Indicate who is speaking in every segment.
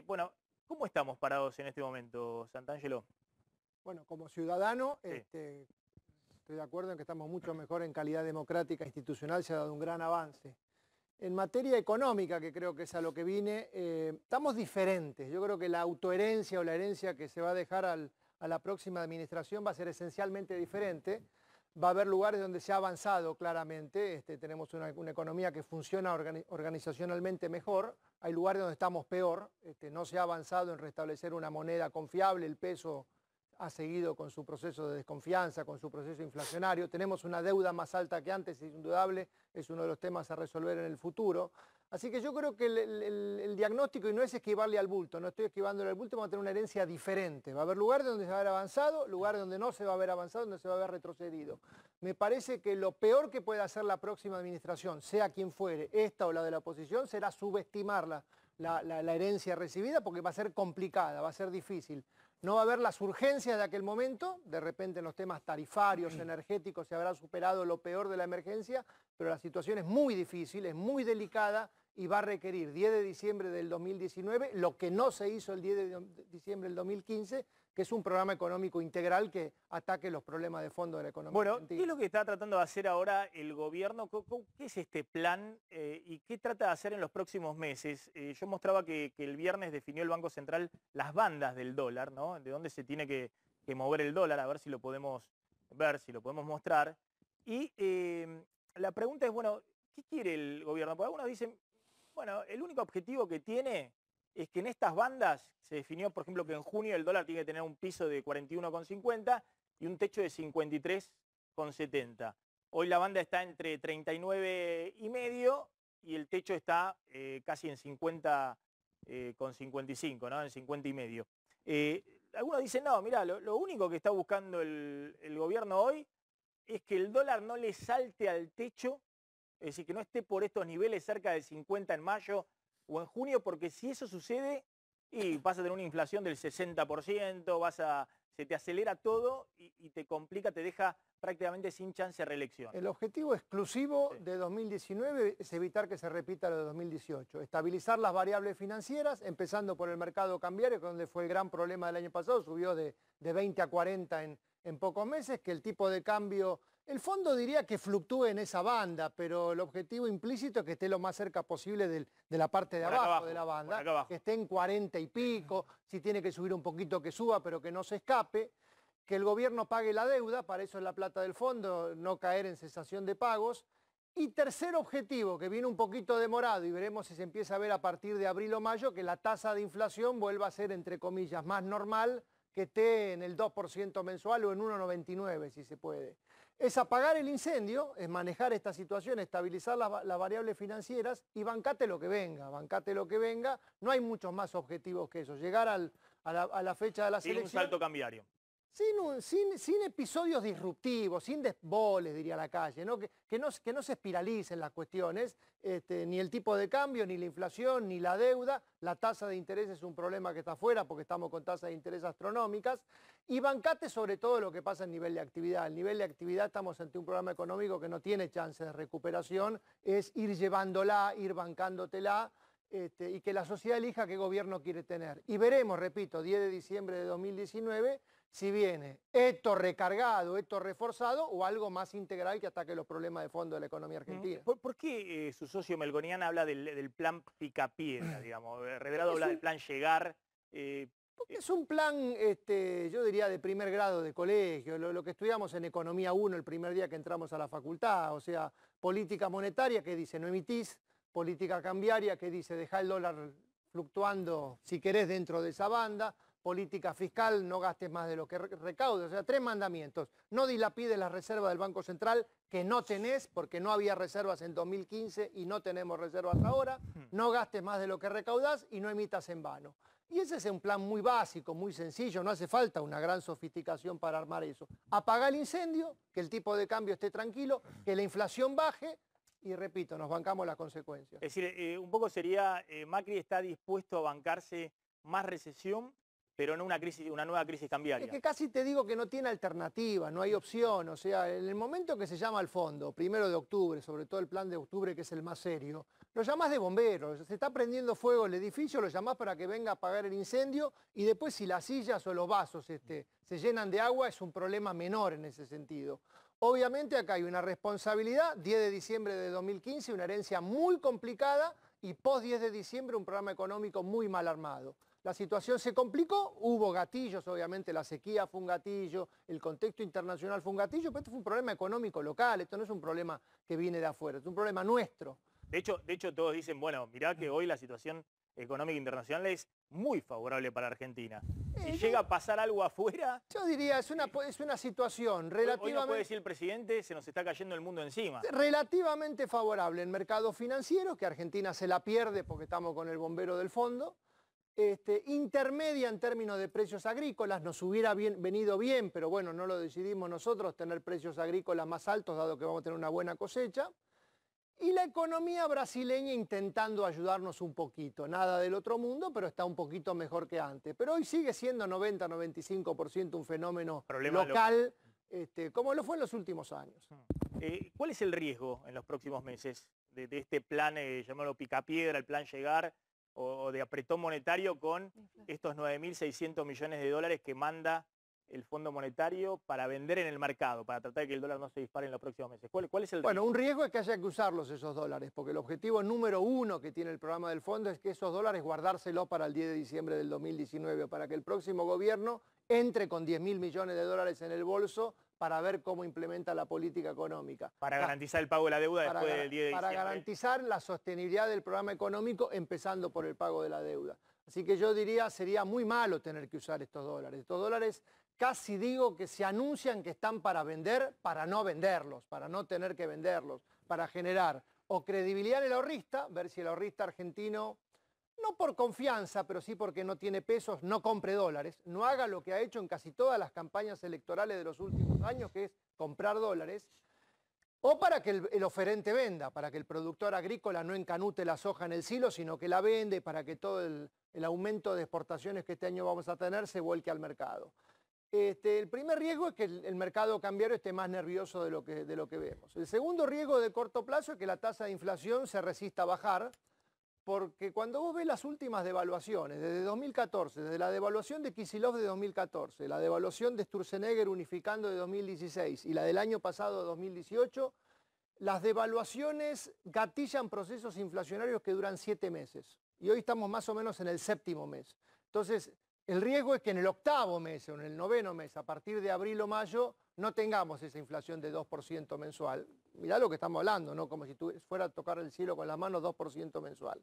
Speaker 1: Bueno, ¿cómo estamos parados en este momento, Santangelo?
Speaker 2: Bueno, como ciudadano,
Speaker 1: Sí.
Speaker 2: estoy de acuerdo en que estamos mucho mejor en calidad democrática institucional, se ha dado un gran avance. En materia económica, que creo que es a lo que vine, estamos diferentes. Yo creo que la autoherencia o la herencia que se va a dejar a la próxima administración va a ser esencialmente diferente. Va a haber lugares donde se ha avanzado claramente, tenemos una economía que funciona organizacionalmente mejor, hay lugares donde estamos peor, no se ha avanzado en restablecer una moneda confiable, el peso ha seguido con su proceso de desconfianza, con su proceso inflacionario. Tenemos una deuda más alta que antes, es indudable, es uno de los temas a resolver en el futuro. Así que yo creo que el diagnóstico, y no es esquivarle al bulto, no estoy esquivándole al bulto, vamos a tener una herencia diferente. Va a haber lugares donde se va a haber avanzado, lugares donde no se va a haber avanzado, donde se va a haber retrocedido. Me parece que lo peor que puede hacer la próxima administración, sea quien fuere, esta o la de la oposición, será subestimarla. La herencia recibida, porque va a ser complicada, va a ser difícil. No va a haber las urgencias de aquel momento, de repente en los temas tarifarios, energéticos, se habrá superado lo peor de la emergencia, pero la situación es muy difícil, es muy delicada y va a requerir 10 de diciembre del 2019, lo que no se hizo el 10 de diciembre del 2015, que es un programa económico integral que ataque los problemas de fondo de la economía
Speaker 1: Bueno,
Speaker 2: argentina.
Speaker 1: ¿qué es lo que está tratando de hacer ahora el gobierno? ¿Qué es este plan y qué trata de hacer en los próximos meses? Yo mostraba que el viernes definió el Banco Central las bandas del dólar, ¿no? De dónde se tiene que mover el dólar, a ver si lo podemos ver, si lo podemos mostrar. Y la pregunta es, bueno, ¿qué quiere el gobierno? Porque algunos dicen, bueno, el único objetivo que tiene es que en estas bandas se definió, por ejemplo, que en junio el dólar tiene que tener un piso de 41,50 y un techo de 53,70. Hoy la banda está entre 39,5 y el techo está casi en 50,55, ¿no? En 50,5. Algunos dicen, no, mira, lo único que está buscando el gobierno hoy es que el dólar no le salte al techo, es decir, que no esté por estos niveles cerca de 50 en mayo o en junio, porque si eso sucede, y vas a tener una inflación del 60%, se te acelera todo y te complica, te deja prácticamente sin chance de reelección.
Speaker 2: El objetivo exclusivo
Speaker 1: Sí.
Speaker 2: de 2019 es evitar que se repita lo de 2018, estabilizar las variables financieras, empezando por el mercado cambiario, que es donde fue el gran problema del año pasado, subió de 20 a 40 en pocos meses, que el tipo de cambio, el fondo diría que fluctúe en esa banda, pero el objetivo implícito es que esté lo más cerca posible de la parte de abajo de la banda, que esté en 40 y pico, si tiene que subir un poquito que suba, pero que no se escape. Que el gobierno pague la deuda, para eso es la plata del fondo, no caer en cesación de pagos. Y tercer objetivo, que viene un poquito demorado y veremos si se empieza a ver a partir de abril o mayo, que la tasa de inflación vuelva a ser, entre comillas, más normal, que esté en el 2% mensual o en 1,99 si se puede. Es apagar el incendio, es manejar esta situación, estabilizar las variables financieras y bancate lo que venga, bancate lo que venga. No hay muchos más objetivos que eso, llegar a la fecha de las
Speaker 1: Tiene un
Speaker 2: elecciones.
Speaker 1: salto cambiario.
Speaker 2: Sin episodios disruptivos, sin desboles, diría la calle, ¿no? Que no se espiralicen las cuestiones, ni el tipo de cambio, ni la inflación, ni la deuda. La tasa de interés es un problema que está afuera porque estamos con tasas de interés astronómicas. Y bancate sobre todo lo que pasa en nivel de actividad. El nivel de actividad, estamos ante un programa económico que no tiene chance de recuperación, es ir llevándola, ir bancándotela. Y que la sociedad elija qué gobierno quiere tener. Y veremos, repito, 10 de diciembre de 2019, si viene esto recargado, esto reforzado o algo más integral que ataque los problemas de fondo de la economía argentina.
Speaker 1: ¿Por qué su socio Melconian habla del plan Picapiedra, digamos? Revelado habla del plan Llegar.
Speaker 2: Porque es un plan, yo diría, de primer grado de colegio, lo que estudiamos en Economía 1 el primer día que entramos a la facultad, o sea, política monetaria que dice no emitís, política cambiaria que dice dejá el dólar fluctuando si querés dentro de esa banda, política fiscal no gastes más de lo que recaudes, o sea, 3 mandamientos. No dilapides las reservas del Banco Central que no tenés porque no había reservas en 2015 y no tenemos reservas ahora, no gastes más de lo que recaudás y no emitas en vano. Y ese es un plan muy básico, muy sencillo, no hace falta una gran sofisticación para armar eso. Apaga el incendio, que el tipo de cambio esté tranquilo, que la inflación baje. Y repito, nos bancamos las consecuencias.
Speaker 1: Es decir, un poco sería, Macri está dispuesto a bancarse más recesión pero no una nueva crisis cambiaria.
Speaker 2: Es que casi te digo que no tiene alternativa, no hay opción. O sea, en el momento que se llama al fondo, 1 de octubre, sobre todo el plan de octubre que es el más serio, lo llamás de bomberos, se está prendiendo fuego el edificio, lo llamás para que venga a apagar el incendio y después si las sillas o los vasos se llenan de agua es un problema menor en ese sentido. Obviamente acá hay una responsabilidad, 10 de diciembre de 2015, una herencia muy complicada y post 10 de diciembre un programa económico muy mal armado. La situación se complicó, hubo gatillos, obviamente la sequía fue un gatillo, el contexto internacional fue un gatillo, pero esto fue un problema económico local, esto no es un problema que viene de afuera, es un problema nuestro.
Speaker 1: De hecho, todos dicen, bueno, mirá que hoy la situación económica internacional es muy favorable para Argentina. Si llega a pasar algo afuera...
Speaker 2: Yo diría, es una situación relativamente...
Speaker 1: Hoy no puede decir el presidente, se nos está cayendo el mundo encima.
Speaker 2: Relativamente favorable en mercados financieros, que Argentina se la pierde porque estamos con el bombero del fondo. Intermedia en términos de precios agrícolas, nos hubiera venido bien, pero bueno, no lo decidimos nosotros, tener precios agrícolas más altos, dado que vamos a tener una buena cosecha. Y la economía brasileña intentando ayudarnos un poquito, nada del otro mundo, pero está un poquito mejor que antes. Pero hoy sigue siendo 90-95% un fenómeno local, como lo fue en los últimos años.
Speaker 1: ¿Cuál es el riesgo en los próximos meses de este plan, llamémoslo picapiedra, el plan llegar, o de apretón monetario con estos 9.600 millones de dólares que manda el Fondo Monetario para vender en el mercado, para tratar de que el dólar no se dispare en los próximos meses? ¿Cuál es el riesgo?
Speaker 2: Bueno, un riesgo es que haya que usarlos esos dólares, porque el objetivo número 1 que tiene el programa del fondo es que esos dólares guardárselos para el 10 de diciembre del 2019, para que el próximo gobierno entre con 10.000 millones de dólares en el bolso para ver cómo implementa la política económica.
Speaker 1: Para garantizar el pago de la deuda después del 10 de diciembre.
Speaker 2: Para garantizar la sostenibilidad del programa económico, empezando por el pago de la deuda. Así que yo diría, sería muy malo tener que usar estos dólares. Estos dólares casi digo que se anuncian que están para vender, para no venderlos, para no tener que venderlos, para generar o credibilidad en el ahorrista, ver si el ahorrista argentino, no por confianza, pero sí porque no tiene pesos, no compre dólares, no haga lo que ha hecho en casi todas las campañas electorales de los últimos años, que es comprar dólares, o para que el oferente venda, para que el productor agrícola no encanute la soja en el silo, sino que la vende, para que todo el aumento de exportaciones que este año vamos a tener se vuelque al mercado. El primer riesgo es que el mercado cambiario esté más nervioso de lo que vemos. El segundo riesgo de corto plazo es que la tasa de inflación se resista a bajar, porque cuando vos ves las últimas devaluaciones, desde 2014, desde la devaluación de Kicillof de 2014, la devaluación de Sturzenegger unificando de 2016 y la del año pasado de 2018, las devaluaciones gatillan procesos inflacionarios que duran 7 meses. Y hoy estamos más o menos en el 7º mes. Entonces, el riesgo es que en el 8º mes o en el 9º mes, a partir de abril o mayo, no tengamos esa inflación de 2% mensual. Mirá lo que estamos hablando, ¿no? Como si fuera a tocar el cielo con las manos, 2% mensual.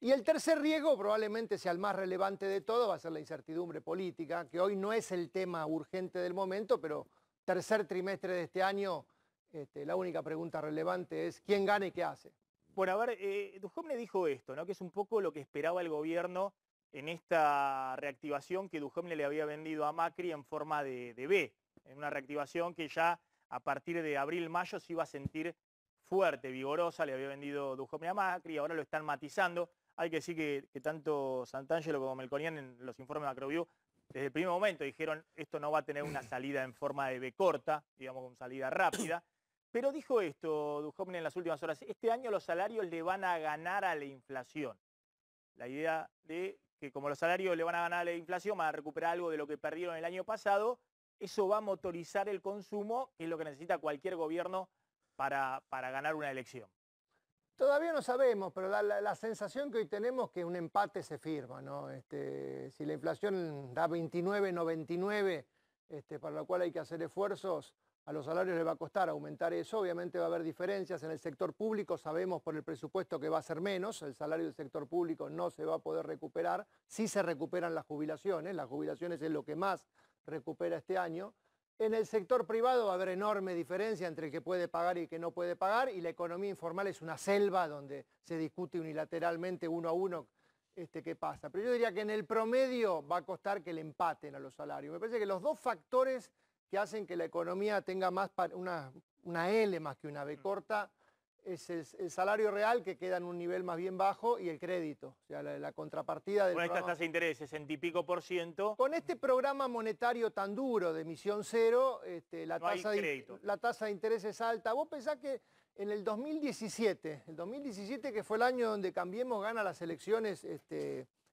Speaker 2: Y el tercer riesgo, probablemente sea el más relevante de todo, va a ser la incertidumbre política, que hoy no es el tema urgente del momento, pero tercer trimestre de este año, la única pregunta relevante es ¿quién gana y qué hace?
Speaker 1: Bueno, a ver, Duhovne dijo esto, ¿no? Que es un poco lo que esperaba el gobierno en esta reactivación que Duhovne le había vendido a Macri en forma de B, en una reactivación que ya a partir de abril-mayo se iba a sentir fuerte, vigorosa, le había vendido Duhovne a Macri, ahora lo están matizando. Hay que decir que tanto Santangelo como Melconian en los informes de Macroview, desde el primer momento dijeron esto no va a tener una salida en forma de B corta, digamos con salida rápida. Pero dijo esto Duhovne en las últimas horas, este año los salarios le van a ganar a la inflación. La idea de que como los salarios le van a ganar a la inflación, van a recuperar algo de lo que perdieron el año pasado, eso va a motorizar el consumo, que es lo que necesita cualquier gobierno para ganar una elección.
Speaker 2: Todavía no sabemos, pero la sensación que hoy tenemos es que un empate se firma, ¿no? Si la inflación da 29, no 29, para lo cual hay que hacer esfuerzos, a los salarios les va a costar aumentar eso. Obviamente va a haber diferencias en el sector público, sabemos por el presupuesto que va a ser menos, el salario del sector público no se va a poder recuperar, sí se recuperan las jubilaciones es lo que más recupera este año. En el sector privado va a haber enorme diferencia entre el que puede pagar y el que no puede pagar, y la economía informal es una selva donde se discute unilateralmente uno a uno qué pasa. Pero yo diría que en el promedio va a costar que le empaten a los salarios. Me parece que los dos factores que hacen que la economía tenga más una L más que una B corta es el salario real, que queda en un nivel más bien bajo, y el crédito, o sea, la contrapartida del
Speaker 1: Con esta
Speaker 2: programa.
Speaker 1: tasa de interés, 60 y pico %.
Speaker 2: Con este programa monetario tan duro de emisión cero,
Speaker 1: No hay crédito.
Speaker 2: la tasa de interés es alta. Vos pensás que en el 2017, que fue el año donde Cambiemos gana las elecciones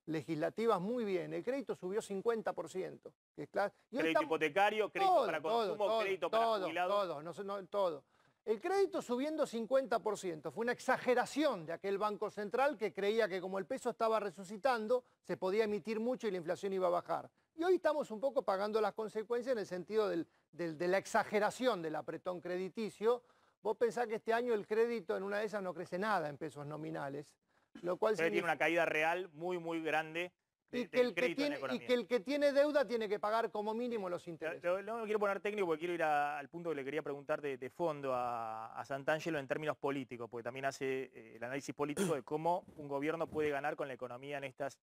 Speaker 2: legislativas muy bien, el crédito subió 50%. Que es claro. Y hoy
Speaker 1: Crédito hipotecario, crédito para consumo, crédito para jubilados.
Speaker 2: Todo. El crédito subiendo 50%. Fue una exageración de aquel Banco Central que creía que como el peso estaba resucitando, se podía emitir mucho y la inflación iba a bajar. Y hoy estamos un poco pagando las consecuencias en el sentido de la exageración del apretón crediticio. Vos pensás que este año el crédito en una de esas no crece nada en pesos nominales, lo cual
Speaker 1: Tiene una caída real muy, muy grande.
Speaker 2: Y que el que tiene deuda tiene que pagar como mínimo los intereses.
Speaker 1: No me quiero poner técnico porque quiero ir al punto que le quería preguntar de fondo a Santangelo en términos políticos, porque también hace el análisis político de cómo un gobierno puede ganar con la economía en estas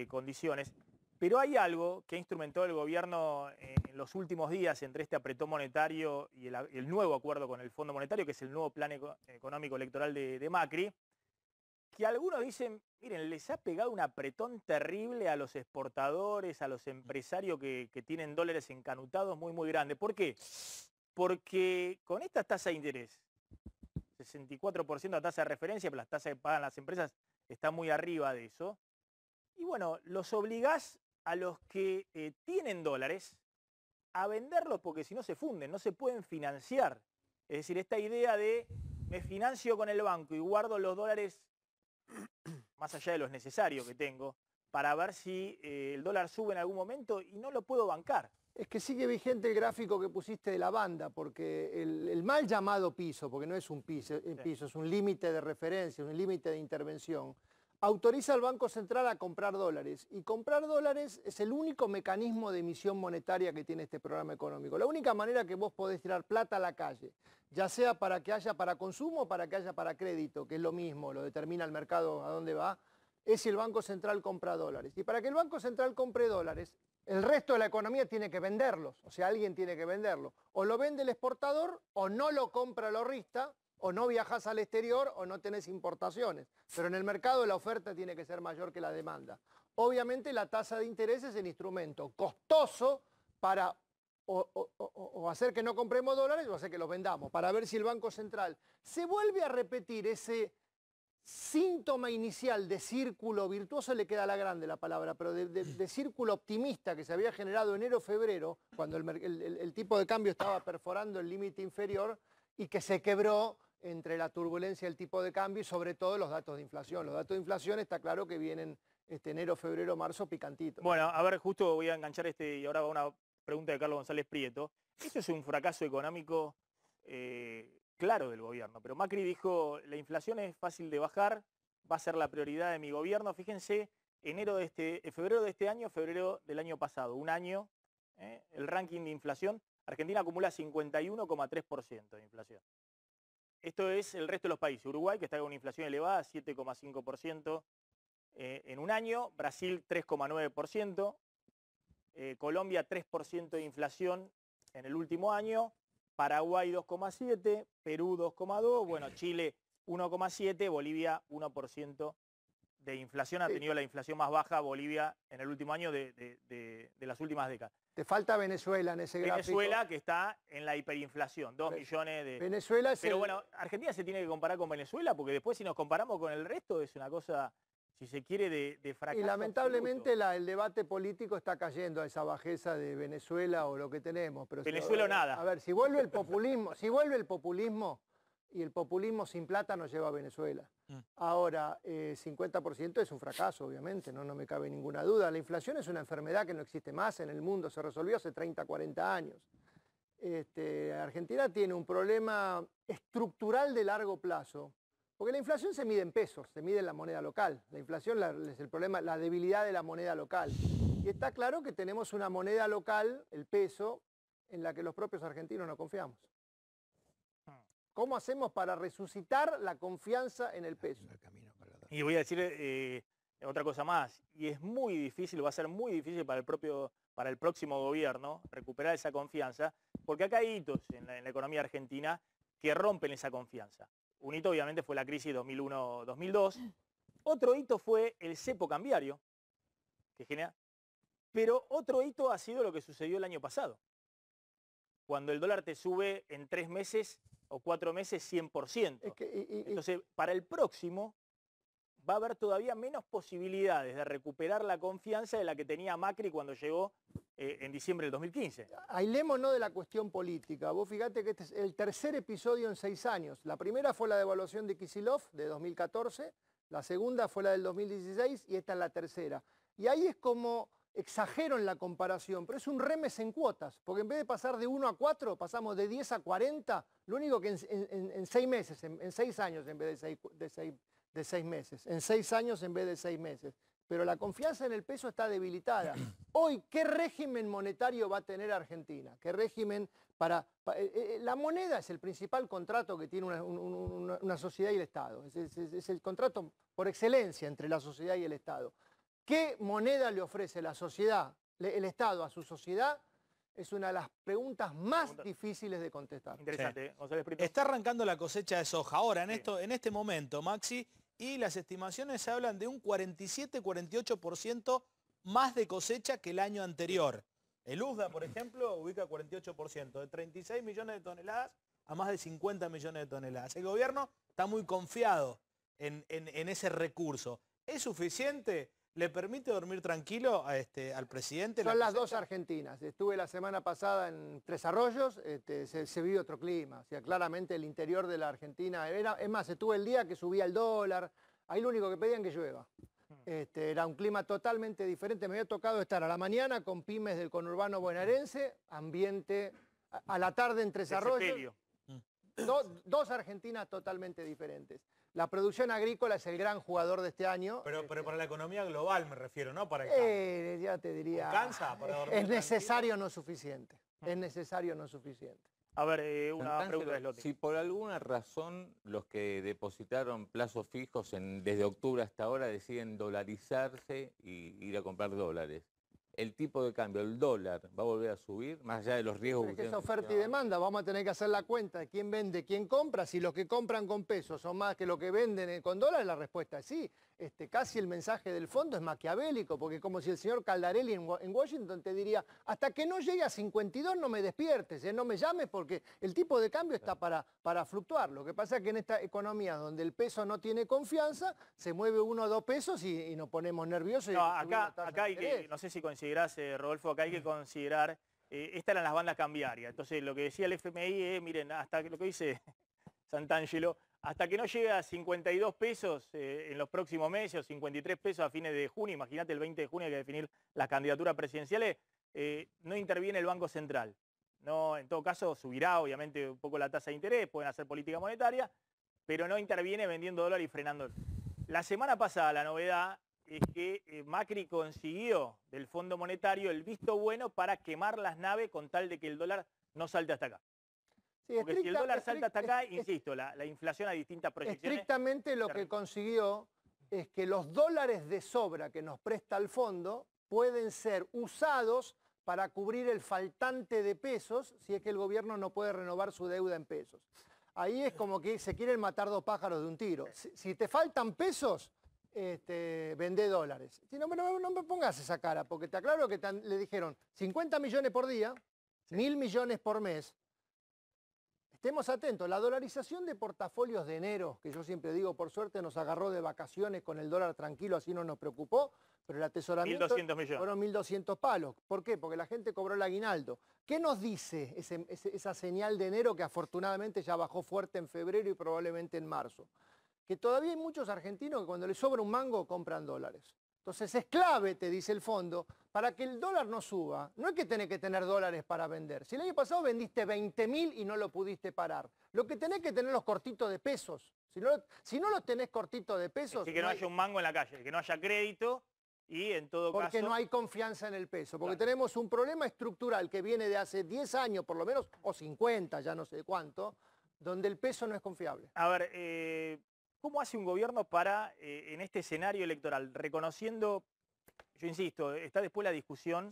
Speaker 1: condiciones. Pero hay algo que ha instrumentado el gobierno en los últimos días entre este apretón monetario y el nuevo acuerdo con el Fondo Monetario, que es el nuevo plan económico electoral de Macri, que algunos dicen, miren, les ha pegado un apretón terrible a los exportadores, a los empresarios que tienen dólares encanutados muy, muy grande. ¿Por qué? Porque con esta tasa de interés, 64% de tasa de referencia, pero las tasas que pagan las empresas están muy arriba de eso. Y bueno, los obligás a los que tienen dólares a venderlos porque si no se funden, no se pueden financiar. Es decir, esta idea de me financio con el banco y guardo los dólares más allá de los necesarios que tengo, para ver si el dólar sube en algún momento y no lo puedo bancar.
Speaker 2: Es que sigue vigente el gráfico que pusiste de la banda, porque el mal llamado piso, porque no es un piso, es un límite de referencia, un límite de intervención, autoriza al Banco Central a comprar dólares. Y comprar dólares es el único mecanismo de emisión monetaria que tiene este programa económico. La única manera que vos podés tirar plata a la calle, ya sea para que haya para consumo o para que haya para crédito, que es lo mismo, lo determina el mercado a dónde va, es si el Banco Central compra dólares. Y para que el Banco Central compre dólares, el resto de la economía tiene que venderlos, o sea, alguien tiene que venderlo. O lo vende el exportador, o no lo compra el ahorrista, o no viajas al exterior, o no tenés importaciones. Pero en el mercado la oferta tiene que ser mayor que la demanda. Obviamente la tasa de interés es el instrumento costoso para o hacer que no compremos dólares o hacer que los vendamos, para ver si el Banco Central se vuelve a repetir ese síntoma inicial de círculo virtuoso, le queda la grande la palabra, pero de círculo optimista que se había generado enero-febrero, cuando el tipo de cambio estaba perforando el límite inferior y que se quebró entre la turbulencia del tipo de cambio y sobre todo los datos de inflación. Los datos de inflación está claro que vienen enero, febrero, marzo picantitos.
Speaker 1: Bueno, a ver, justo voy a enganchar y ahora va una pregunta de Carlos González Prieto. Esto es un fracaso económico claro del gobierno, pero Macri dijo, la inflación es fácil de bajar, va a ser la prioridad de mi gobierno. Fíjense, febrero de este año, febrero del año pasado, un año, el ranking de inflación, Argentina acumula 51,3% de inflación. Esto es el resto de los países. Uruguay, que está con una inflación elevada, 7,5% en un año. Brasil, 3,9%. Colombia, 3% de inflación en el último año. Paraguay, 2,7%. Perú, 2,2%. Bueno, Chile, 1,7%. Bolivia, 1% de inflación. Ha tenido la inflación más baja Bolivia en el último año de las últimas décadas.
Speaker 2: Te falta Venezuela en ese gráfico.
Speaker 1: Venezuela, que está en la hiperinflación, 2 millones de...
Speaker 2: Venezuela es
Speaker 1: Pero bueno, Argentina se tiene que comparar con Venezuela, porque después si nos comparamos con el resto es una cosa, si se quiere, de fracaso.
Speaker 2: Y lamentablemente el debate político está cayendo a esa bajeza de Venezuela o lo que tenemos. Pero
Speaker 1: Venezuela o nada.
Speaker 2: A ver, si vuelve el populismo, y el populismo sin plata nos lleva a Venezuela. Ahora, 50% es un fracaso, obviamente, no me cabe ninguna duda. La inflación es una enfermedad que no existe más en el mundo, se resolvió hace 30, 40 años. Argentina tiene un problema estructural de largo plazo, porque la inflación se mide en pesos, se mide en la moneda local. La inflación es el problema, la debilidad de la moneda local. Y está claro que tenemos una moneda local, el peso, en la que los propios argentinos no confiamos. ¿Cómo hacemos para resucitar la confianza en el peso?
Speaker 1: Y voy a decir otra cosa más, y es muy difícil, va a ser muy difícil para el próximo gobierno recuperar esa confianza, porque acá hay hitos en la economía argentina que rompen esa confianza. Un hito obviamente fue la crisis 2001-2002. Otro hito fue el cepo cambiario, que genera... Pero otro hito ha sido lo que sucedió el año pasado, cuando el dólar te sube en 3 meses o 4 meses 100%. Entonces, para el próximo va a haber todavía menos posibilidades de recuperar la confianza de la que tenía Macri cuando llegó en diciembre del 2015.
Speaker 2: Ailémonos de la cuestión política. Vos fíjate que este es el tercer episodio en 6 años. La primera fue la devaluación de Kicillof de 2014, la segunda fue la del 2016 y esta es la tercera. Y ahí es como... exagero en la comparación, pero es un remes en cuotas, porque en vez de pasar de 1 a 4, pasamos de 10 a 40, lo único que en 6 meses, en 6 años en vez de 6 meses, en 6 años en vez de 6 meses. Pero la confianza en el peso está debilitada. Hoy, ¿qué régimen monetario va a tener Argentina? ¿Qué régimen para la moneda es el principal contrato que tiene una sociedad y el Estado. Es el contrato por excelencia entre la sociedad y el Estado. ¿Qué moneda le ofrece la sociedad, el Estado a su sociedad? Es una de las preguntas más difíciles de contestar.
Speaker 1: Interesante,
Speaker 3: sí.
Speaker 1: González Prieto.
Speaker 3: Está arrancando la cosecha de soja ahora, en este momento, Maxi, y las estimaciones hablan de un 47-48% más de cosecha que el año anterior. El USDA, por ejemplo, ubica 48%, de 36 millones de toneladas a más de 50 millones de toneladas. El gobierno está muy confiado en ese recurso. ¿Es suficiente? ¿Le permite dormir tranquilo al presidente?
Speaker 2: Son las dos Argentinas. Estuve la semana pasada en Tres Arroyos, se vive otro clima. O sea, claramente el interior de la Argentina es más, estuve el día que subía el dólar. Ahí lo único que pedían que llueva. Era un clima totalmente diferente. Me había tocado estar a la mañana con pymes del conurbano bonaerense, ambiente a la tarde en Tres Arroyos. Dos Argentinas totalmente diferentes. La producción agrícola es el gran jugador de este año.
Speaker 3: Pero para la economía global me refiero, ¿no? Para el
Speaker 2: ya te diría.
Speaker 3: ¿Cansa para dormir
Speaker 2: es necesario, no suficiente. Es necesario, no suficiente.
Speaker 1: A ver, una pregunta de Slotti.
Speaker 4: Si por alguna razón los que depositaron plazos fijos desde octubre hasta ahora deciden dolarizarse y ir a comprar dólares, el tipo de cambio, el dólar, ¿va a volver a subir? Más allá de los riesgos
Speaker 2: Es que es oferta y demanda, vamos a tener que hacer la cuenta de quién vende, quién compra. Si los que compran con pesos son más que los que venden con dólares, la respuesta es sí. Casi el mensaje del fondo es maquiavélico, porque como si el señor Caldarelli en Washington te diría, hasta que no llegue a 52 no me despiertes, no me llames porque el tipo de cambio está para fluctuar. Lo que pasa es que en esta economía donde el peso no tiene confianza, se mueve 1 o 2 pesos y nos ponemos nerviosos.
Speaker 1: No, acá hay que, no sé si considerás, Rodolfo, acá hay que considerar, estas eran las bandas cambiarias. Entonces lo que decía el FMI es, miren, hasta lo que dice Santangelo, hasta que no llegue a 52 pesos en los próximos meses, o 53 pesos a fines de junio, imagínate el 20 de junio hay que definir las candidaturas presidenciales, no interviene el Banco Central. No, en todo caso subirá obviamente un poco la tasa de interés, pueden hacer política monetaria, pero no interviene vendiendo dólar y frenando. La semana pasada la novedad es que Macri consiguió del Fondo Monetario el visto bueno para quemar las naves con tal de que el dólar no salte hasta acá.
Speaker 2: Sí,
Speaker 1: porque si el dólar salta hasta acá, insisto, la inflación a distintas proyecciones...
Speaker 2: Estrictamente lo que consiguió es que los dólares de sobra que nos presta el fondo pueden ser usados para cubrir el faltante de pesos si es que el gobierno no puede renovar su deuda en pesos. Ahí es como que se quieren matar 2 pájaros de un tiro. Si te faltan pesos, vendé dólares. Si no me pongas esa cara, porque te aclaro que le dijeron 50 millones por día, 1.000 millones por mes. Estemos atentos, la dolarización de portafolios de enero, que yo siempre digo, por suerte nos agarró de vacaciones con el dólar tranquilo, así no nos preocupó, pero el atesoramiento
Speaker 1: 1.200 millones.
Speaker 2: Fueron 1.200 palos. ¿Por qué? Porque la gente cobró el aguinaldo. ¿Qué nos dice esa señal de enero que afortunadamente ya bajó fuerte en febrero y probablemente en marzo? Que todavía hay muchos argentinos que cuando les sobra un mango compran dólares. Entonces es clave, te dice el fondo, para que el dólar no suba. No es que tenés que tener dólares para vender. Si el año pasado vendiste 20.000 y no lo pudiste parar, lo que tenés que tener los cortitos de pesos. Si no los tenés cortitos de pesos...
Speaker 1: Es que no haya un mango en la calle, que no haya crédito y en todo caso...
Speaker 2: Porque no hay confianza en el peso, porque tenemos un problema estructural que viene de hace 10 años por lo menos, o 50, ya no sé cuánto, donde el peso no es confiable.
Speaker 1: A ver, ¿cómo hace un gobierno para, en este escenario electoral, reconociendo, yo insisto, está después la discusión,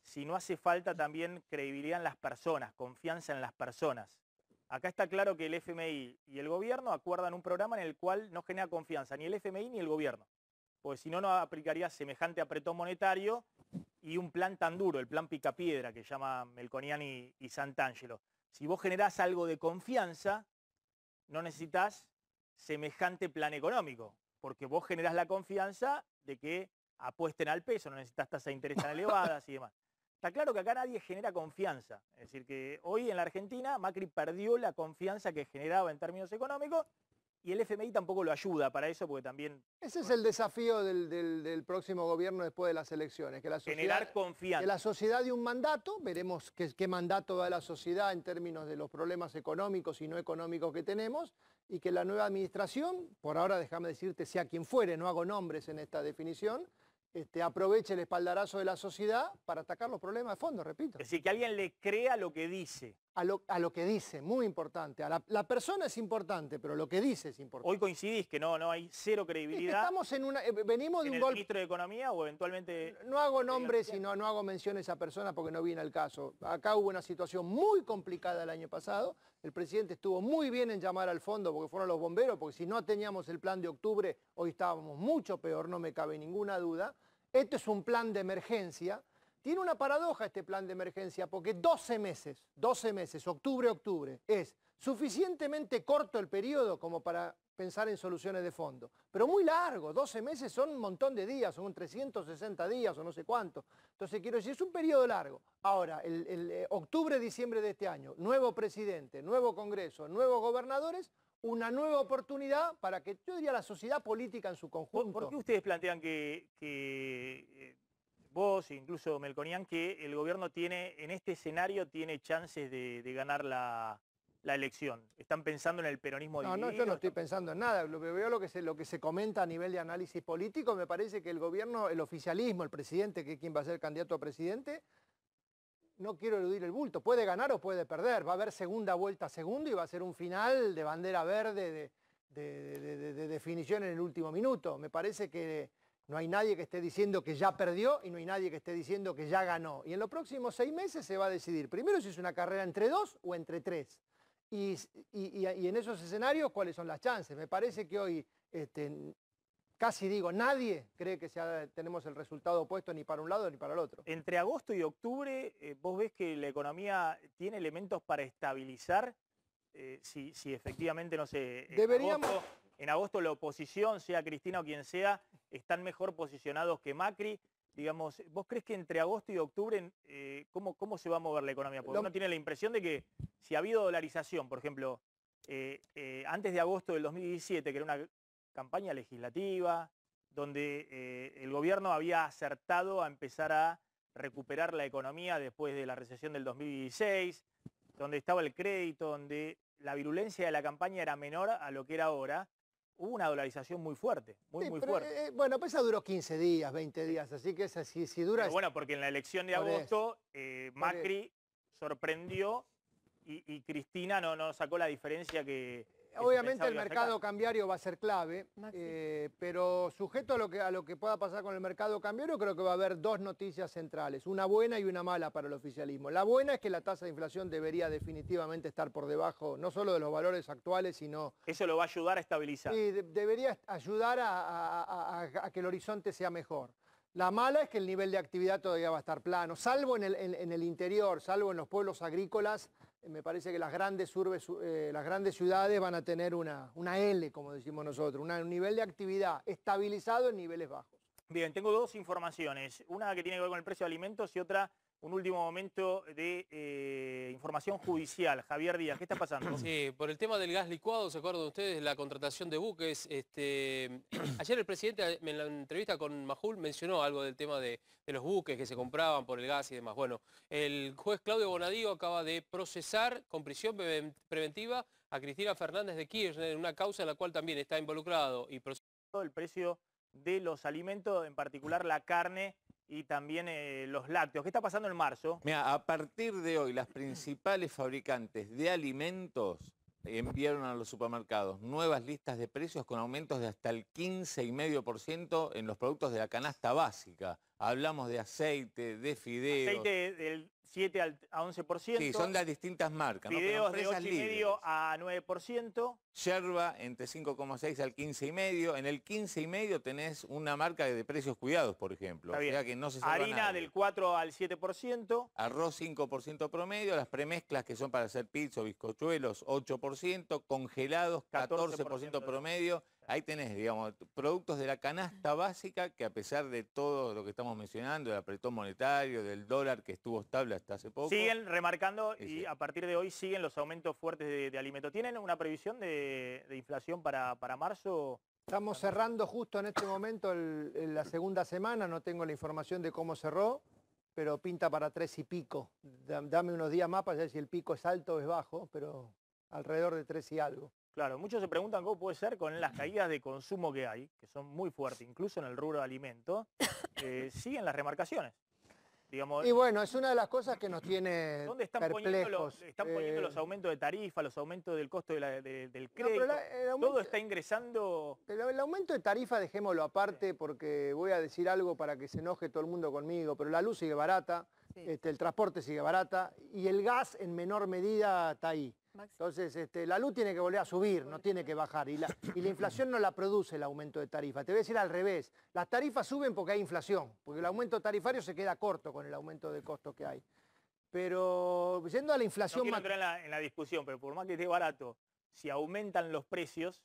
Speaker 1: si no hace falta también credibilidad en las personas, confianza en las personas? Acá está claro que el FMI y el gobierno acuerdan un programa en el cual no genera confianza ni el FMI ni el gobierno. Porque si no, no aplicaría semejante apretón monetario y un plan tan duro, el plan Picapiedra, que llama Melconian y Santangelo. Si vos generás algo de confianza, no necesitas semejante plan económico, porque vos generás la confianza de que apuesten al peso, no necesitas tasas de interés tan elevadas y demás. Está claro que acá nadie genera confianza. Es decir, que hoy en la Argentina Macri perdió la confianza que generaba en términos económicos y el FMI tampoco lo ayuda para eso porque también...
Speaker 2: Ese es el desafío del próximo gobierno después de las elecciones. Que la sociedad,
Speaker 1: generar confianza.
Speaker 2: Que la sociedad dé un mandato, veremos qué mandato da la sociedad en términos de los problemas económicos y no económicos que tenemos, y que la nueva administración, por ahora déjame decirte, sea quien fuere, no hago nombres en esta definición, aproveche el espaldarazo de la sociedad para atacar los problemas de fondo, repito.
Speaker 1: Es decir, que alguien le crea lo que dice.
Speaker 2: A lo que dice, muy importante. La persona es importante, pero lo que dice es importante.
Speaker 1: Hoy coincidís que no hay cero credibilidad.
Speaker 2: Estamos en venimos de
Speaker 1: en
Speaker 2: un
Speaker 1: el
Speaker 2: golpe.
Speaker 1: ministro de Economía o eventualmente...
Speaker 2: No hago nombres y no hago menciones a personas porque no viene al caso. Acá hubo una situación muy complicada el año pasado. El presidente estuvo muy bien en llamar al fondo porque fueron los bomberos, porque si no teníamos el plan de octubre, hoy estábamos mucho peor, no me cabe ninguna duda. Esto es un plan de emergencia. Tiene una paradoja este plan de emergencia porque 12 meses, octubre, es suficientemente corto el periodo como para pensar en soluciones de fondo, pero muy largo. 12 meses son un montón de días, son 360 días o no sé cuánto. Entonces quiero decir, es un periodo largo. Ahora, el octubre, diciembre de este año, nuevo presidente, nuevo Congreso, nuevos gobernadores, una nueva oportunidad para que, yo diría, la sociedad política en su conjunto.
Speaker 1: ¿Por qué ustedes plantean que vos, incluso Melconian, que el gobierno tiene, en este escenario, tiene chances de ganar la elección? ¿Están pensando en el peronismo dividido?
Speaker 2: No, yo no estoy pensando en nada. Lo que veo, lo que se comenta a nivel de análisis político, me parece que el gobierno, el oficialismo, el presidente, que es quien va a ser candidato a presidente, no quiero eludir el bulto, puede ganar o puede perder, va a haber segunda vuelta segundo y va a ser un final de bandera verde, de definición en el último minuto. Me parece que no hay nadie que esté diciendo que ya perdió y no hay nadie que esté diciendo que ya ganó. Y en los próximos 6 meses se va a decidir, primero si es una carrera entre 2 o entre 3. Y en esos escenarios, ¿cuáles son las chances? Me parece que hoy, casi digo, nadie cree que tenemos el resultado opuesto ni para un lado ni para el otro.
Speaker 1: Entre agosto y octubre, ¿vos ves que la economía tiene elementos para estabilizar? Si efectivamente, no sé, en agosto la oposición, sea Cristina o quien sea, están mejor posicionados que Macri. Digamos, ¿vos crees que entre agosto y octubre cómo se va a mover la economía? Porque uno tiene la impresión de que si ha habido dolarización, por ejemplo, antes de agosto del 2017, que era una campaña legislativa, donde el gobierno había acertado a empezar a recuperar la economía después de la recesión del 2016, donde estaba el crédito, donde la virulencia de la campaña era menor a lo que era ahora, hubo una dolarización muy fuerte, muy fuerte.
Speaker 2: Bueno, pues esa duró 15 días, 20 días, así que esa si dura...
Speaker 1: Pero bueno, porque en la elección de agosto Macri sorprendió y Cristina no sacó la diferencia que...
Speaker 2: Obviamente el mercado cambiario va a ser clave, pero sujeto a lo que pueda pasar con el mercado cambiario, creo que va a haber 2 noticias centrales, una buena y una mala para el oficialismo. La buena es que la tasa de inflación debería definitivamente estar por debajo, no solo de los valores actuales, sino...
Speaker 1: Eso lo va a ayudar a estabilizar.
Speaker 2: Sí, debería ayudar a que el horizonte sea mejor. La mala es que el nivel de actividad todavía va a estar plano, salvo en el interior, salvo en los pueblos agrícolas. Me parece que las grandes ciudades van a tener una L, como decimos nosotros, un nivel de actividad estabilizado en niveles bajos.
Speaker 1: Bien, tengo 2 informaciones, una que tiene que ver con el precio de alimentos y otra, un último momento de información judicial. Javier Díaz, ¿qué está pasando?
Speaker 5: Sí, por el tema del gas licuado, ¿se acuerdan ustedes? La contratación de buques. Ayer el presidente en la entrevista con Majul mencionó algo del tema de los buques que se compraban por el gas y demás. Bueno, el juez Claudio Bonadío acaba de procesar con prisión preventiva a Cristina Fernández de Kirchner en una causa en la cual también está involucrado y procesado
Speaker 1: el precio de los alimentos, en particular la carne y también los lácteos. ¿Qué está pasando en marzo?
Speaker 4: Mira, a partir de hoy las principales fabricantes de alimentos enviaron a los supermercados nuevas listas de precios con aumentos de hasta el 15,5% en los productos de la canasta básica. Hablamos de aceite, de fideos.
Speaker 1: Aceite 7 a 11%.
Speaker 4: Sí, son las distintas marcas, ¿no? Pero
Speaker 1: Fideos de
Speaker 4: empresas
Speaker 1: 8,5
Speaker 4: líderes.
Speaker 1: a 9%.
Speaker 4: Yerba entre 5,6 al 15,5. En el 15,5 tenés una marca de precios cuidados, por ejemplo.
Speaker 1: Está
Speaker 4: O
Speaker 1: bien.
Speaker 4: sea que no se salva
Speaker 1: Harina
Speaker 4: nadie.
Speaker 1: del 4 al 7%.
Speaker 4: Arroz 5% promedio, las premezclas que son para hacer pizza o bizcochuelos 8%, congelados 14% promedio. Ahí tenés, digamos, productos de la canasta básica que a pesar de todo lo que estamos mencionando, del apretón monetario, del dólar que estuvo estable hasta hace poco.
Speaker 1: Siguen remarcando y
Speaker 4: Sí.
Speaker 1: a partir de hoy siguen los aumentos fuertes de alimentos. ¿Tienen una previsión de inflación para marzo?
Speaker 2: Estamos cerrando justo en este momento la segunda semana, no tengo la información de cómo cerró, pero pinta para 3 y pico. Dame unos días más para ver si el pico es alto o es bajo, pero alrededor de 3 y algo.
Speaker 1: Claro, muchos se preguntan cómo puede ser con las caídas de consumo que hay, que son muy fuertes, incluso en el rubro de alimentos, siguen las remarcaciones. Digamos,
Speaker 2: Y bueno, es una de las cosas que nos tiene
Speaker 1: ¿dónde están poniendo
Speaker 2: perplejos.
Speaker 1: los aumentos de tarifa, los aumentos del costo del
Speaker 2: No,
Speaker 1: crédito?
Speaker 2: pero el aumento-
Speaker 1: Todo está ingresando.
Speaker 2: El aumento de tarifa dejémoslo aparte porque voy a decir algo para que se enoje todo el mundo conmigo, pero la luz sigue barata,
Speaker 6: Sí.
Speaker 2: el transporte sigue barata y el gas en menor medida está ahí.
Speaker 6: Maxi.
Speaker 2: Entonces la luz tiene que volver a subir, no tiene que bajar. Y la inflación no la produce el aumento de tarifa. Te voy a decir al revés. Las tarifas suben porque hay inflación, porque el aumento tarifario se queda corto con el aumento de costos que hay. Pero yendo a la
Speaker 1: No
Speaker 2: inflación...
Speaker 1: quiero entrar en la discusión, pero por más que esté barato, si aumentan los precios,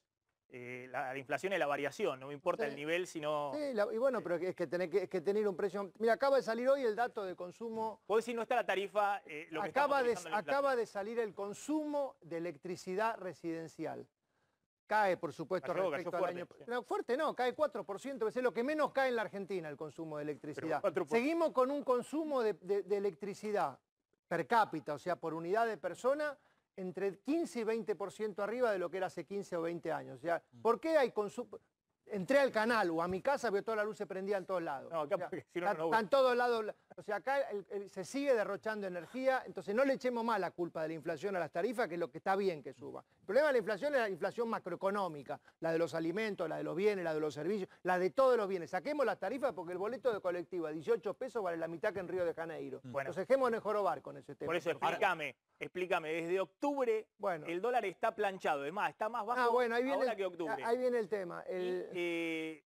Speaker 1: la inflación es la variación, no me importa
Speaker 2: Sí.
Speaker 1: el nivel, sino...
Speaker 2: Sí, y bueno, pero es que tener un precio... Mira, acaba de salir hoy el dato de consumo.
Speaker 1: Puedo decir, no está la tarifa, lo que
Speaker 2: Acaba
Speaker 1: estamos utilizando en la
Speaker 2: acaba de salir el consumo de electricidad residencial. Cae, por supuesto,
Speaker 1: Cayó
Speaker 2: respecto al
Speaker 1: fuerte,
Speaker 2: año...
Speaker 1: sí.
Speaker 2: No, fuerte no, cae 4%, es lo que menos cae en la Argentina, el consumo de electricidad.
Speaker 1: 4%.
Speaker 2: Seguimos con un consumo de electricidad per cápita, o sea, por unidad de persona, entre 15 y 20% arriba de lo que era hace 15 o 20 años. O sea, ¿por qué hay consumo? Entré al canal o a mi casa, veo toda la luz se prendía en todos lados.
Speaker 1: No, acá
Speaker 2: O sea,
Speaker 1: porque si no, no-
Speaker 2: está en todos lados. O sea, acá se sigue derrochando energía, entonces no le echemos más la culpa de la inflación a las tarifas, que es lo que está bien que suba. El problema de la inflación es la inflación macroeconómica, la de los alimentos, la de los bienes, la de los servicios, la de todos los bienes. Saquemos las tarifas porque el boleto de colectivo a 18 pesos vale la mitad que en Río de Janeiro.
Speaker 1: Bueno.
Speaker 2: Entonces dejémonos de jorobar con ese tema.
Speaker 1: Por eso explícame, desde octubre
Speaker 2: Bueno.
Speaker 1: el dólar está planchado, es más, está más bajo
Speaker 2: Bueno, ahí
Speaker 1: ahora
Speaker 2: viene,
Speaker 1: que octubre.
Speaker 2: ahí viene el tema.
Speaker 1: Y,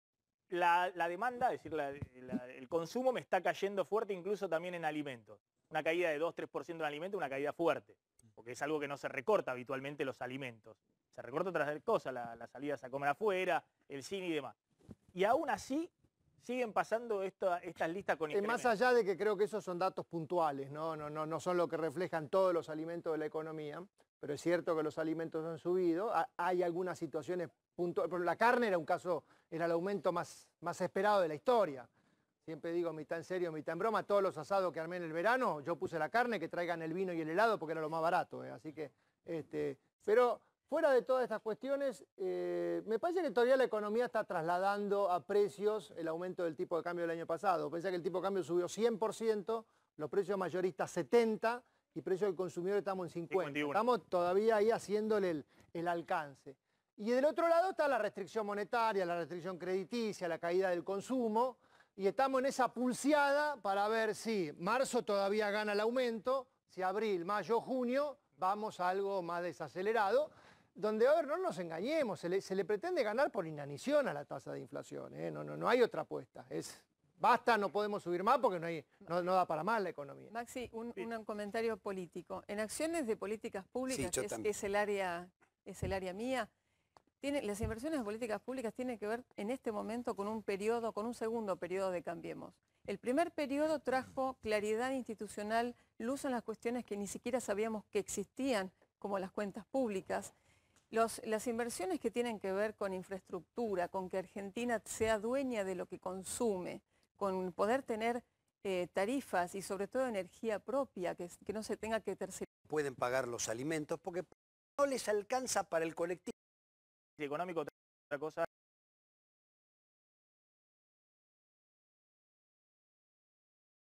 Speaker 1: la demanda, es decir, el consumo me está cayendo fuerte incluso también en alimentos. Una caída de 2-3% en alimentos, una caída fuerte, porque es algo que no se recorta habitualmente los alimentos. Se recorta otras cosas, las salidas a comer afuera, el cine y demás. Y aún así siguen pasando estas listas con incrementos.
Speaker 2: Más allá de que creo que esos son datos puntuales, no son lo que reflejan todos los alimentos de la economía, pero es cierto que los alimentos han subido, hay algunas situaciones puntuales, pero la carne era un caso, era el aumento más esperado de la historia. Siempre digo mitad en serio, mitad en broma, todos los asados que armé en el verano, yo puse la carne, que traigan el vino y el helado porque era lo más barato, así que, pero fuera de todas estas cuestiones, me parece que todavía la economía está trasladando a precios el aumento del tipo de cambio del año pasado. Pensé que el tipo de cambio subió 100%, los precios mayoristas 70% y precios del consumidor estamos en 50%.
Speaker 1: 51.
Speaker 2: Estamos todavía ahí haciéndole el alcance. Y del otro lado está la restricción monetaria, la restricción crediticia, la caída del consumo, y estamos en esa pulseada para ver si marzo todavía gana el aumento, si abril, mayo, junio vamos a algo más desacelerado, donde, a ver, no nos engañemos, se le pretende ganar por inanición a la tasa de inflación, no hay otra apuesta, basta, no podemos subir más porque no da para más la economía.
Speaker 6: Maxi, un comentario político. En acciones de políticas públicas,
Speaker 7: yo
Speaker 6: que
Speaker 7: también.
Speaker 6: es el área mía, las inversiones de políticas públicas tienen que ver en este momento con un segundo periodo de Cambiemos. El primer periodo trajo claridad institucional, luz en las cuestiones que ni siquiera sabíamos que existían, como las cuentas públicas. Las inversiones que tienen que ver con infraestructura, con que Argentina sea dueña de lo que consume, con poder tener tarifas y sobre todo energía propia, que no se tenga que tercerizar.
Speaker 7: Pueden pagar los alimentos porque no les alcanza para el colectivo.
Speaker 1: Económico, otra cosa.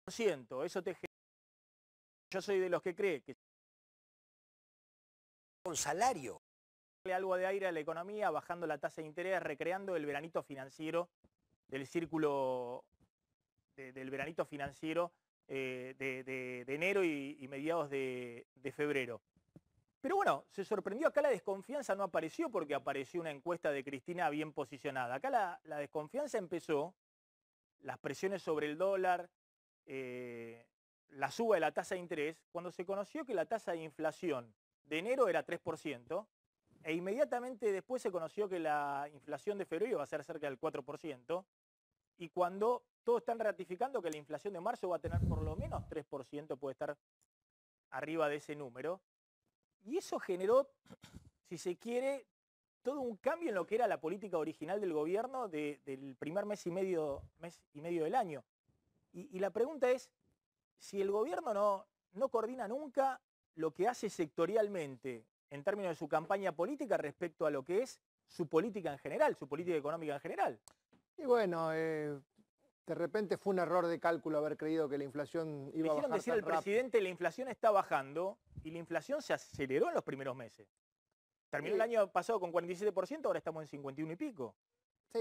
Speaker 1: Eso te genera. Yo soy de los que cree que
Speaker 7: Con salario.
Speaker 1: darle algo de aire a la economía, bajando la tasa de interés, recreando el veranito financiero del círculo del veranito financiero de enero y mediados de febrero. Pero bueno, se sorprendió, acá la desconfianza no apareció porque apareció una encuesta de Cristina bien posicionada. Acá la desconfianza empezó, las presiones sobre el dólar, la suba de la tasa de interés, cuando se conoció que la tasa de inflación de enero era 3%, e inmediatamente después se conoció que la inflación de febrero iba a ser cerca del 4%, y cuando todos están ratificando que la inflación de marzo va a tener por lo menos 3%, puede estar arriba de ese número, y eso generó, si se quiere, todo un cambio en lo que era la política original del gobierno del primer mes y medio del año. Y la pregunta es, si el gobierno no coordina nunca lo que hace sectorialmente en términos de su campaña política respecto a lo que es su política en general, su política económica en general.
Speaker 2: Y bueno, de repente fue un error de cálculo haber creído que la inflación iba a bajar.
Speaker 1: Hicieron decir al presidente, la inflación está bajando, y la inflación se aceleró en los primeros meses. Terminó el año pasado con 47%, ahora estamos en 51 y pico.
Speaker 2: Sí,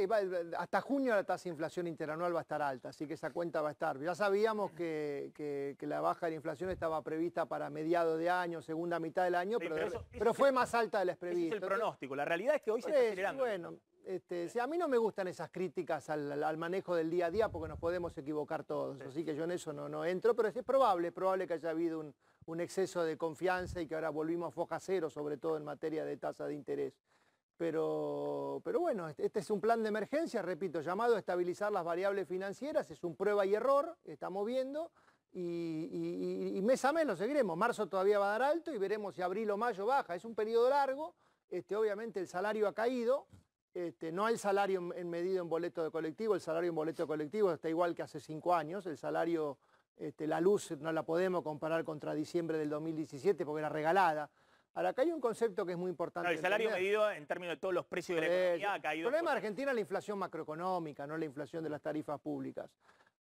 Speaker 2: hasta junio la tasa de inflación interanual va a estar alta, así que esa cuenta va a estar. Ya sabíamos que la baja de la inflación estaba prevista para mediados de año, segunda mitad del año,
Speaker 1: Sí,
Speaker 2: pero fue más alta de la prevista.
Speaker 1: Ese es el pronóstico. La realidad es que hoy se está acelerando.
Speaker 2: Bueno, sí, a mí no me gustan esas críticas al manejo del día a día porque nos podemos equivocar todos, así que yo en eso no entro, pero es probable que haya habido un exceso de confianza y que ahora volvimos a foja cero, sobre todo en materia de tasa de interés. Pero bueno, este es un plan de emergencia, repito, llamado a estabilizar las variables financieras, es un prueba y error, estamos viendo, y mes a mes lo seguiremos. Marzo todavía va a dar alto y veremos si abril o mayo baja. Es un periodo largo, obviamente el salario ha caído, no el salario medido en boleto de colectivo, el salario en boleto de colectivo está igual que hace 5 años, el salario, la luz no la podemos comparar contra diciembre del 2017 porque era regalada. Ahora, acá hay un concepto que es muy importante.
Speaker 1: No, el salario medido en términos de todos los precios de la economía ha caído.
Speaker 2: El problema de Argentina es la inflación macroeconómica, no la inflación de las tarifas públicas.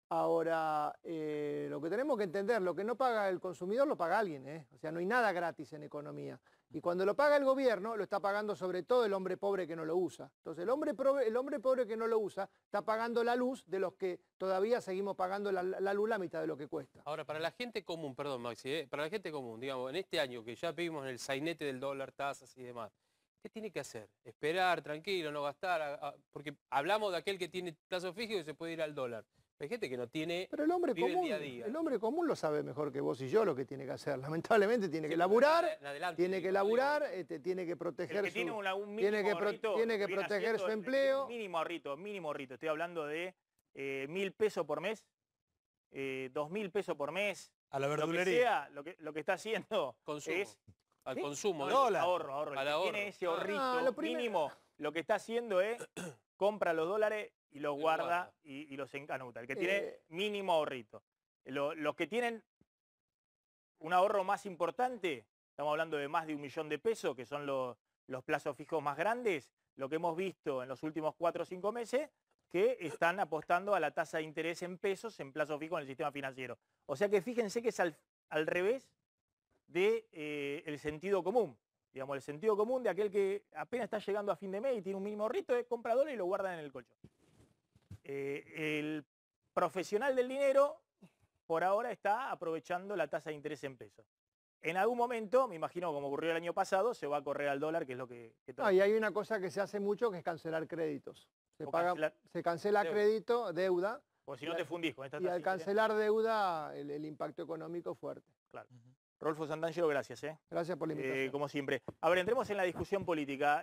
Speaker 2: Ahora, lo que tenemos que entender, lo que no paga el consumidor lo paga alguien, ¿eh? O sea, no hay nada gratis en economía. Y cuando lo paga el gobierno, lo está pagando sobre todo el hombre pobre que no lo usa. Entonces, el hombre pobre que no lo usa está pagando la luz de los que todavía seguimos pagando la luz la mitad de lo que cuesta.
Speaker 5: Ahora, para la gente común, perdón Maxi, para la gente común, digamos, en este año que ya vimos en el sainete del dólar, tasas y demás, ¿qué tiene que hacer? Esperar, tranquilo, no gastar, porque hablamos de aquel que tiene plazo fijo y se puede ir al dólar. Hay gente que no tiene.
Speaker 2: Pero el hombre común lo sabe mejor que vos y yo lo que tiene que hacer. Lamentablemente tiene que laburar, tiene que proteger su empleo.
Speaker 1: Mínimo ahorrito. Estoy hablando de 1.000 pesos por mes, 2.000 pesos por mes.
Speaker 3: A la verdulería.
Speaker 1: Lo que está haciendo es
Speaker 5: al consumo.
Speaker 1: Ahorro.
Speaker 5: Al ahorro.
Speaker 1: Tiene ese ahorrito mínimo. Lo que está haciendo es compra los dólares y los guarda y los encanuta. El que tiene mínimo ahorrito. Los que tienen un ahorro más importante, estamos hablando de más de 1 millón de pesos, que son los plazos fijos más grandes, lo que hemos visto en los últimos 4 o 5 meses, que están apostando a la tasa de interés en pesos en plazo fijo en el sistema financiero. O sea que fíjense que es al revés del sentido común. Digamos, el sentido común de aquel que apenas está llegando a fin de mes y tiene un mínimo ahorrito es compra dólares y lo guarda en el colchón. El profesional del dinero, por ahora, está aprovechando la tasa de interés en pesos. En algún momento, me imagino como ocurrió el año pasado, se va a correr al dólar, que es lo que
Speaker 2: y hay una cosa que se hace mucho, que es cancelar créditos. Se cancela crédito, deuda.
Speaker 1: Porque si no te fundís con esta tasa.
Speaker 2: Y al cancelar deuda, el impacto económico es fuerte.
Speaker 1: Claro. Rodolfo Santangelo, gracias.
Speaker 2: Gracias por la invitación.
Speaker 1: Como siempre. A ver, entremos en la discusión política.